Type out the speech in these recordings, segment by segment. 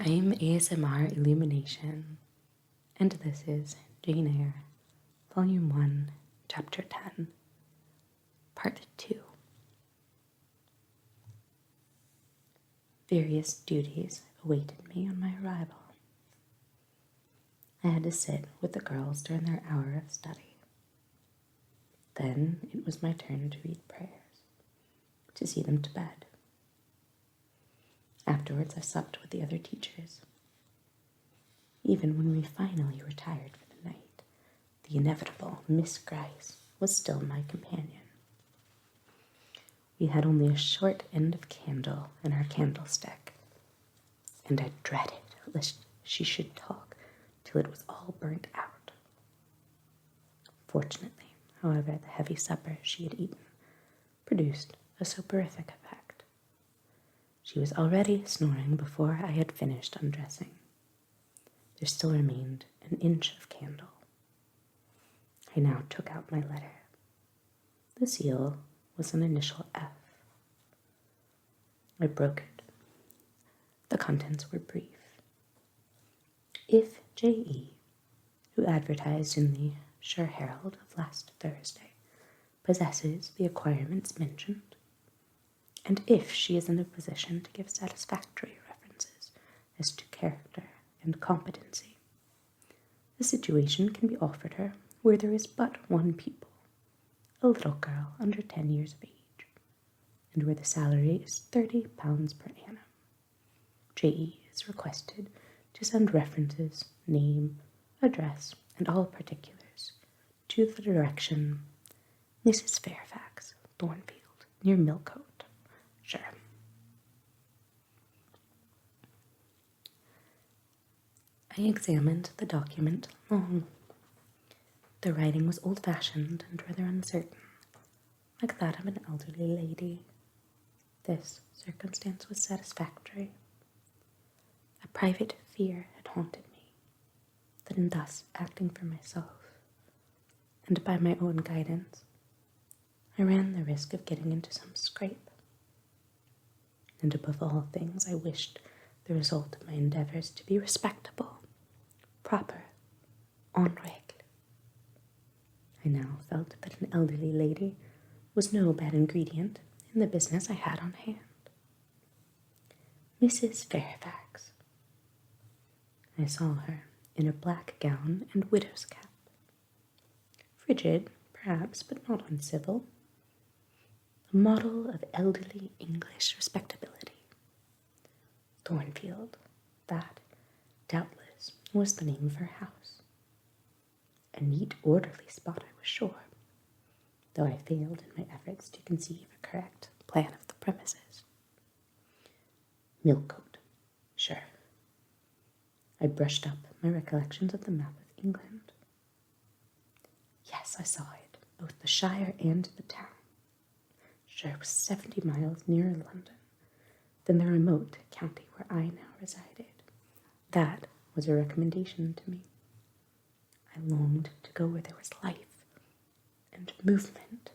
I'm ASMR Illumination, and this is Jane Eyre, Volume 1, Chapter 10, Part 2. Various duties awaited me on my arrival. I had to sit with the girls during their hour of study. Then it was my turn to read prayers, to see them to bed. Afterwards, I supped with the other teachers. Even when we finally retired for the night, the inevitable Miss Gryce was still my companion. We had only a short end of candle in our candlestick, and I dreaded lest she should talk till it was all burnt out. Fortunately, however, the heavy supper she had eaten produced a soporific effect. She was already snoring before I had finished undressing. There still remained an inch of candle. I now took out my letter. The seal was an initial F. I broke it. The contents were brief. If J.E., who advertised in the Sure Herald of last Thursday, possesses the acquirements mentioned, and if she is in a position to give satisfactory references as to character and competency, the situation can be offered her where there is but one pupil, a little girl under 10 years of age, and where the salary is £30 per annum. J.E. is requested to send references, name, address, and all particulars to the direction Mrs. Fairfax, Thornfield, near Millcote. Sure. I examined the document long. The writing was old-fashioned and rather uncertain, like that of an elderly lady. This circumstance was satisfactory. A private fear had haunted me, that in thus acting for myself, and by my own guidance, I ran the risk of getting into some scrape. And above all things, I wished the result of my endeavours to be respectable, proper, en règle. I now felt that an elderly lady was no bad ingredient in the business I had on hand. Mrs. Fairfax. I saw her in a black gown and widow's cap. Frigid, perhaps, but not uncivil. A model of elderly English respectability. Thornfield, that, doubtless, was the name of her house. A neat, orderly spot, I was sure, though I failed in my efforts to conceive a correct plan of the premises. Millcote, sure. I brushed up my recollections of the map of England. Yes, I saw it, both the shire and the town. Sure, it was 70 miles nearer London than the remote county where I now resided. That was a recommendation to me. I longed to go where there was life and movement.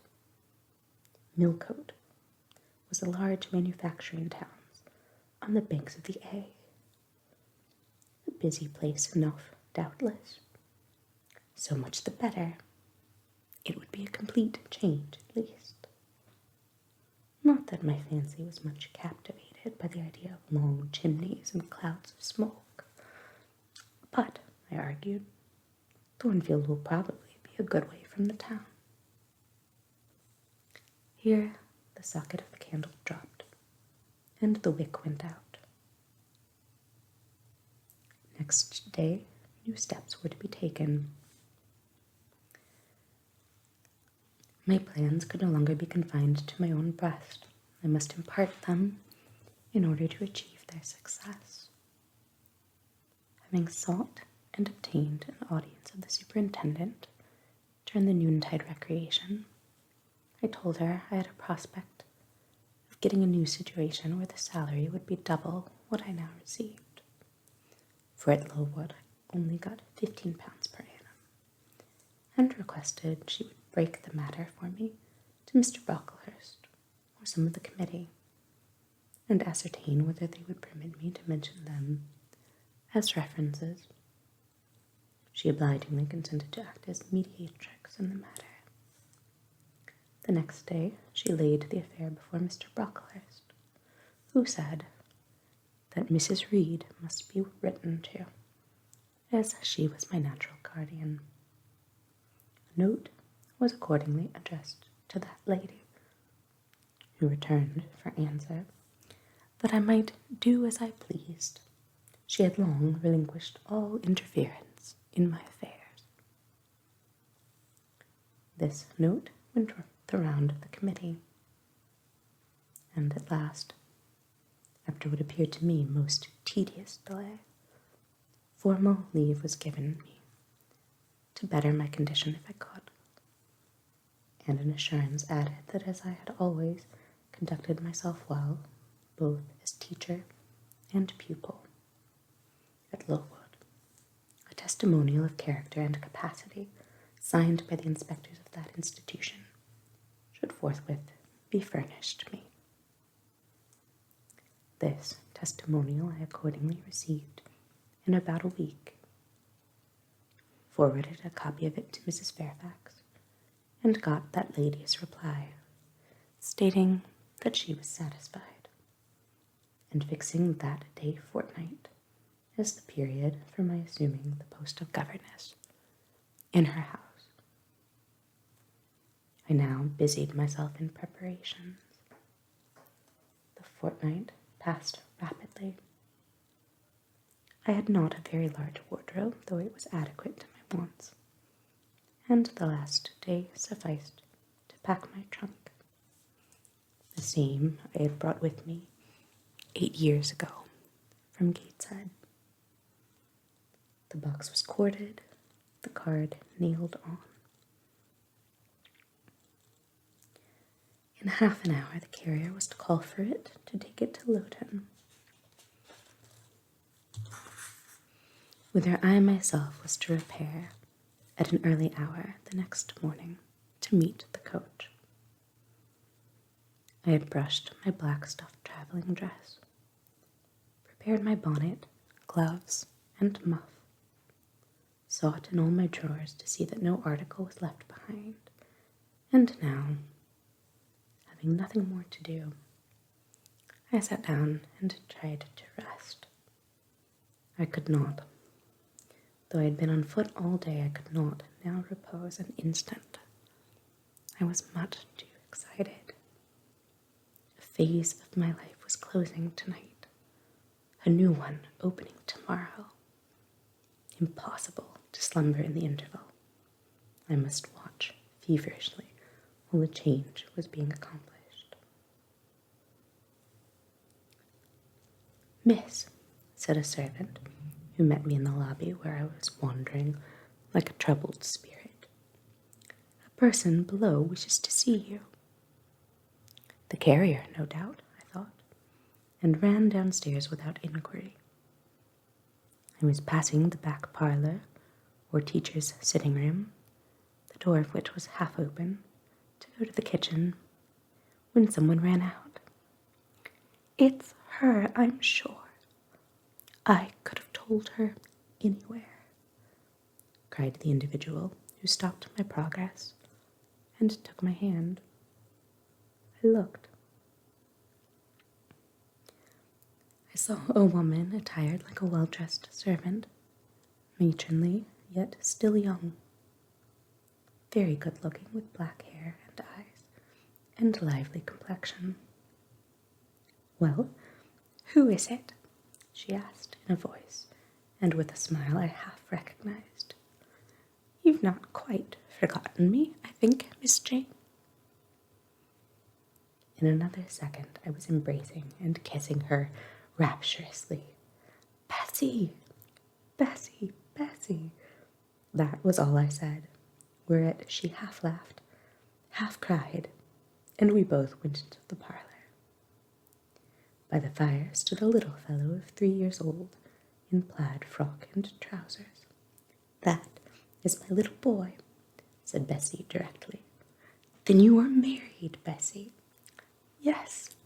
Millcote was a large manufacturing town on the banks of the Eyre. A busy place enough, doubtless. So much the better. It would be a complete change, at least. Not that my fancy was much captivated by the idea of long chimneys and clouds of smoke. But, I argued, Thornfield will probably be a good way from the town. Here the socket of the candle dropped, and the wick went out. Next day, new steps were to be taken. My plans could no longer be confined to my own breast. I must impart them in order to achieve their success. Having sought and obtained an audience of the superintendent during the noontide recreation, I told her I had a prospect of getting a new situation where the salary would be double what I now received. For at Lowood I only got £15 per annum, and requested she would break the matter for me to Mr. Brocklehurst or some of the committee, and ascertain whether they would permit me to mention them as references. She obligingly consented to act as mediatrix in the matter. The next day she laid the affair before Mr. Brocklehurst, who said that Mrs. Reed must be written to, as she was my natural guardian. A note was accordingly addressed to that lady, who returned for answer that I might do as I pleased. She had long relinquished all interference in my affairs. This note went the round of the committee, and at last, after what appeared to me most tedious delay, formal leave was given me to better my condition if I could, and an assurance added that as I had always conducted myself well, both as teacher and pupil, at Lowood, a testimonial of character and capacity signed by the inspectors of that institution should forthwith be furnished me. This testimonial I accordingly received in about a week, forwarded a copy of it to Mrs. Fairfax, and got that lady's reply, stating that she was satisfied, and fixing that day fortnight as the period for my assuming the post of governess in her house. I now busied myself in preparations. The fortnight passed rapidly. I had not a very large wardrobe, though it was adequate to my wants, and the last day sufficed to pack my trunk, the same I had brought with me 8 years ago from Gateshead. The box was corded, the card nailed on. In half an hour the carrier was to call for it to take it to Lowton, whither I myself was to repair at an early hour the next morning to meet the coach. I had brushed my black stuff travelling dress, prepared my bonnet, gloves, and muff, sought in all my drawers to see that no article was left behind, and now, having nothing more to do, I sat down and tried to rest. I could not. Though I had been on foot all day, I could not now repose an instant. I was much too excited. A phase of my life was closing tonight, a new one opening tomorrow. Impossible to slumber in the interval. I must watch feverishly while the change was being accomplished. "Miss," said a servant, who met me in the lobby where I was wandering like a troubled spirit, "a person below wishes to see you." The carrier, no doubt, I thought, and ran downstairs without inquiry. I was passing the back parlour, or teacher's sitting room, the door of which was half open, to go to the kitchen, when someone ran out. "It's her, I'm sure. I could have told her anywhere," cried the individual who stopped my progress and took my hand. I looked. I saw a woman attired like a well-dressed servant, matronly yet still young, very good-looking with black hair and eyes, and lively complexion. "Well, who is it?" she asked in a voice, and with a smile I half recognized. "You've not quite forgotten me, I think, Miss Jane." In another second I was embracing and kissing her rapturously. "Bessie! Bessie! Bessie!" That was all I said, whereat she half laughed, half cried, and we both went into the parlour. By the fire stood a little fellow of 3 years old, in plaid frock and trousers. "That is my little boy," said Bessie directly. "Then you are married, Bessie?" "Yes,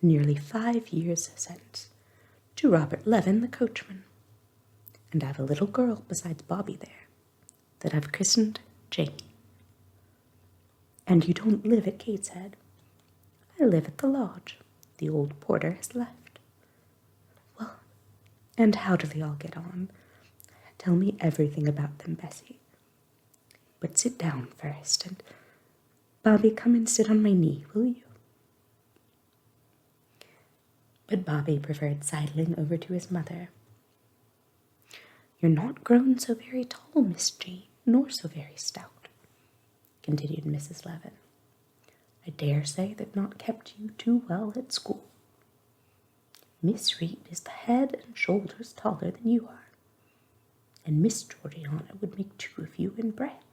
nearly 5 years since, to Robert Levin, the coachman." and I have a little girl besides Bobby there that I've christened Jane. And you don't live at Gateshead. I live at the lodge. The old porter has left. Well, and how do they all get on? Tell me everything about them, Bessie. But sit down first, and Bobby, come and sit on my knee, will you? But Bobby preferred sidling over to his mother. You're not grown so very tall, Miss Jane, nor so very stout, continued Mrs. Levin. I dare say they've not kept you too well at school. Miss Reed is the head and shoulders taller than you are, and Miss Georgiana would make two of you in breadth.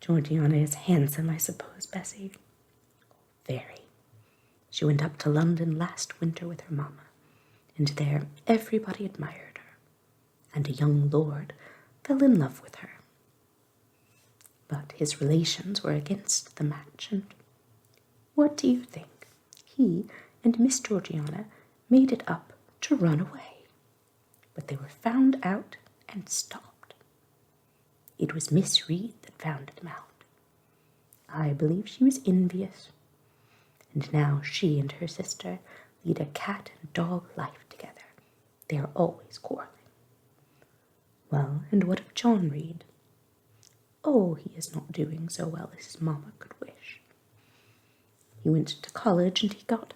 Georgiana is handsome, I suppose, Bessie? Very. She went up to London last winter with her mamma, and there everybody admired her, and a young lord fell in love with her. But his relations were against the match, and what do you think? He and Miss Georgiana made it up to run away, but they were found out and stopped. It was Miss Reed that found them out. I believe she was envious, and now she and her sister lead a cat and dog life together. They are always quarreling. Well, and what of John Reed? Oh, he is not doing so well as his mamma could wish. He went to college and he got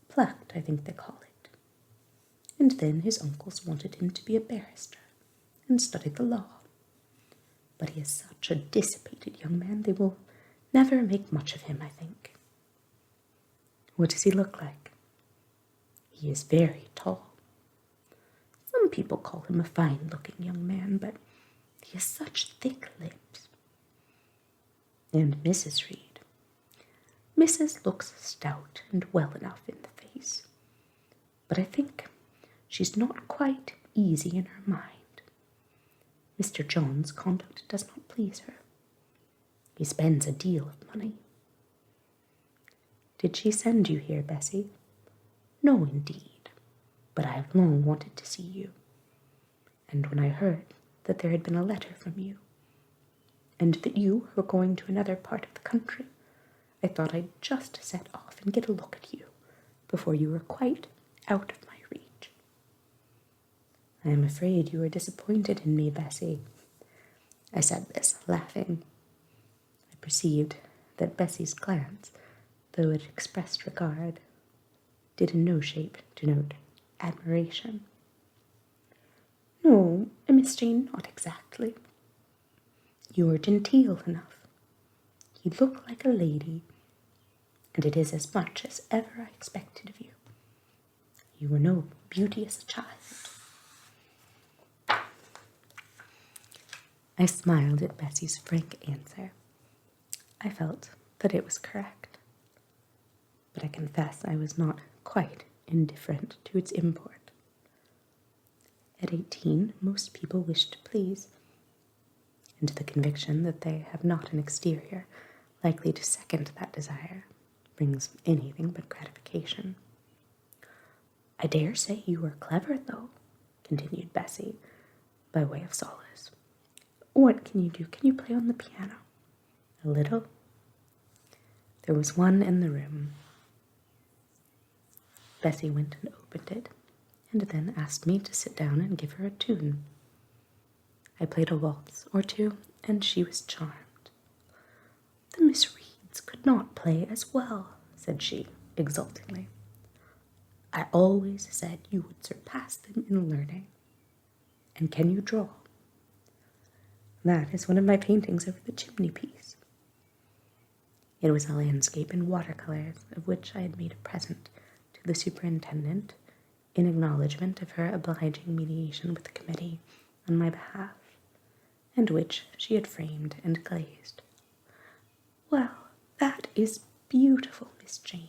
plucked, I think they call it. And then his uncles wanted him to be a barrister and study the law. But he is such a dissipated young man, they will never make much of him, I think. What does he look like? He is very tall. Some people call him a fine-looking young man, but he has such thick lips. And Mrs. Reed. Mrs. looks stout and well enough in the face, but I think she's not quite easy in her mind. Mr. John's conduct does not please her. He spends a deal of money. Did she send you here, Bessie? No, indeed, but I have long wanted to see you. And when I heard that there had been a letter from you, and that you were going to another part of the country, I thought I'd just set off and get a look at you before you were quite out of my reach. I am afraid you are disappointed in me, Bessie. I said this, laughing. I perceived that Bessie's glance, though it expressed regard, did in no shape denote admiration. No, Miss Jane, not exactly. You are genteel enough. You look like a lady, and it is as much as ever I expected of you. You were no beauty as a child. I smiled at Bessie's frank answer. I felt that it was correct, but I confess I was not quite indifferent to its import. At 18, most people wish to please, and the conviction that they have not an exterior likely to second that desire brings anything but gratification. I dare say you are clever, though, continued Bessie, by way of solace. What can you do? Can you play on the piano? A little. There was one in the room. Bessie went and opened it, and then asked me to sit down and give her a tune. I played a waltz or two, and she was charmed. The Miss Reeds could not play as well, said she, exultingly. I always said you would surpass them in learning. And can you draw? That is one of my paintings over the chimney-piece. It was a landscape in watercolors, of which I had made a present to the superintendent in acknowledgment of her obliging mediation with the committee on my behalf, and which she had framed and glazed. Well, that is beautiful, Miss Jane.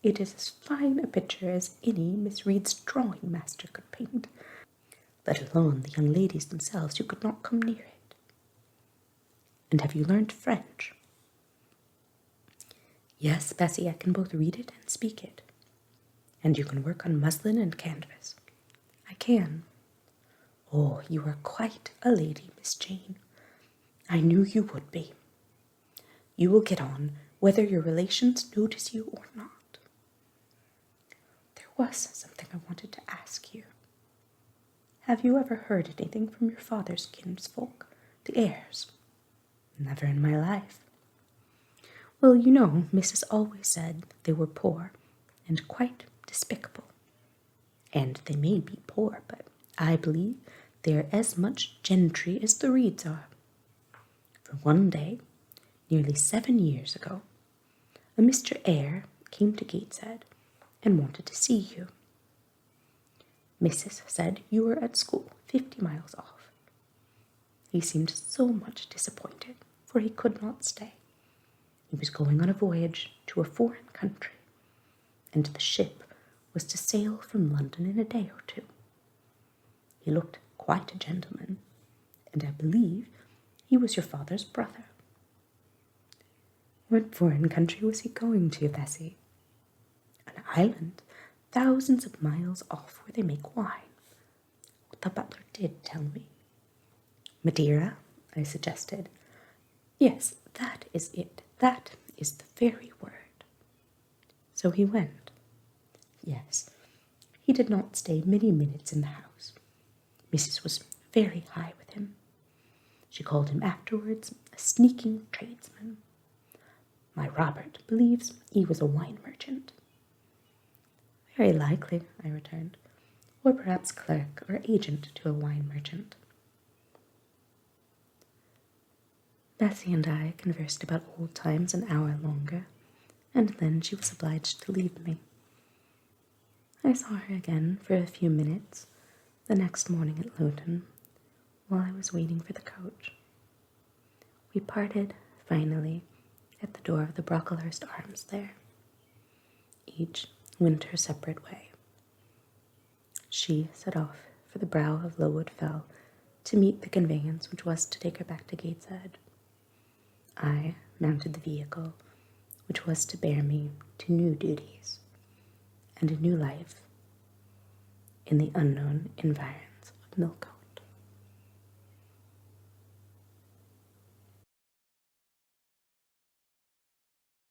It is as fine a picture as any Miss Reed's drawing master could paint, let alone the young ladies themselves who could not come near it. And have you learned French? Yes, Bessie, I can both read it and speak it. And you can work on muslin and canvas. can. Oh, you are quite a lady, Miss Jane. I knew you would be. You will get on whether your relations notice you or not. There was something I wanted to ask you. Have you ever heard anything from your father's kinsfolk, the Eyres? Never in my life. Well, you know, Mrs. always said they were poor and quite despicable. And they may be poor, but I believe they are as much gentry as the Reeds are. For one day, nearly 7 years ago, a Mr. Eyre came to Gateshead and wanted to see you. Mrs. said you were at school 50 miles off. He seemed so much disappointed, for he could not stay. He was going on a voyage to a foreign country, and the ship was to sail from London in a day or two. He looked quite a gentleman, and I believe he was your father's brother. What foreign country was he going to, Bessie? An island thousands of miles off where they make wine. The butler did tell me. Madeira, I suggested. Yes, that is it. That is the very word. So he went. Yes, he did not stay many minutes in the house. Mrs. was very high with him. She called him afterwards a sneaking tradesman. My Robert believes he was a wine merchant. Very likely, I returned, or perhaps clerk or agent to a wine merchant. Bessie and I conversed about old times an hour longer, and then she was obliged to leave me. I saw her again for a few minutes the next morning at Luton, while I was waiting for the coach. We parted, finally, at the door of the Brocklehurst Arms there. Each went her separate way. She set off for the brow of Lowood Fell to meet the conveyance which was to take her back to Gateshead. I mounted the vehicle which was to bear me to new duties and a new life in the unknown environs of Milcombe.